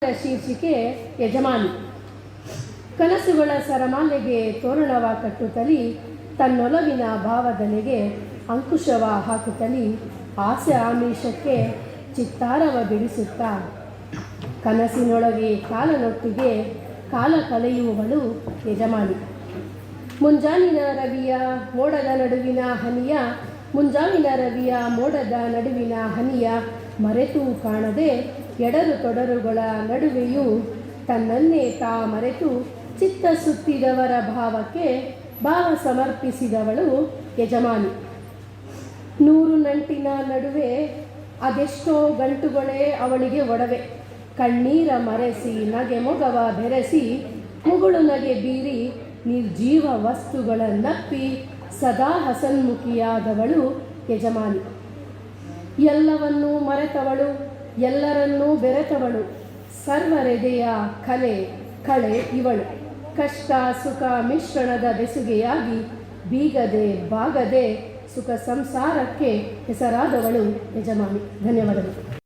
ಶೀರ್ಷಿಕೆ ಯಜಮಾನಿ. ಕನಸುಗಳ ಸರಮಾಲೆಗೆ ತೋರಣವ ಕಟ್ಟುತ್ತಲಿ, ತನ್ನೊಲವಿನ ಭಾವದಲೆಗೆ ಅಂಕುಶವ ಹಾಕುತ್ತಲಿ, ಆಸೆ ಆಮಿಷಕ್ಕೆ ಚಿತ್ತಾರವ ಬಿಡಿಸುತ್ತಾ ಕನಸಿನೊಳಗೆ ಕಾಲನೊಟ್ಟಿಗೆ ಕಾಲ ಕಳೆಯುವವಳು ಯಜಮಾನಿ. ಮುಂಜಾವಿನ ರವಿಯ ಮೋಡದ ನಡುವಿನ ಹನಿಯ ಮರೆತು ಕಾಣದೆ ಎಡರು ತೊಡರುಗಳ ನಡುವೆಯೂ ತನ್ನನ್ನೇ ತಾ ಮರೆತು ಚಿತ್ತ ಸುತ್ತಿದವರ ಭಾವಕ್ಕೆ ಭಾವ ಸಮರ್ಪಿಸಿದವಳು ಯಜಮಾನಿ. ನೂರು ನಂಟಿನ ನಡುವೆ ಅದೆಷ್ಟೋ ಗಂಟುಗಳೇ ಅವಳಿಗೆ ಒಡವೆ. ಕಣ್ಣೀರ ಮರೆಸಿ ನಗೆ ಮೊಗವ ಬೆರೆಸಿ ಮುಗುಳು ನಗೆ ಬೀರಿ ನಿರ್ಜೀವ ವಸ್ತುಗಳನ್ನಪ್ಪಿ ಸದಾ ಹಸನ್ಮುಖಿಯಾದವಳು ಯಜಮಾನಿ. ಎಲ್ಲವನ್ನೂ ಮರೆತವಳು, ಎಲ್ಲರನ್ನೂ ಬೆರೆತವಳು, ಸರ್ವರೆದೆಯ ಕಳೆ ಇವಳು. ಕಷ್ಟ ಸುಖ ಮಿಶ್ರಣದ ಬೆಸುಗೆಯಾಗಿ ಬೀಗದೆ ಬಾಗದೆ ಸುಖ ಸಂಸಾರಕ್ಕೆ ಹೆಸರಾದವಳು ಯಜಮಾನಿ. ಧನ್ಯವಾದಗಳು.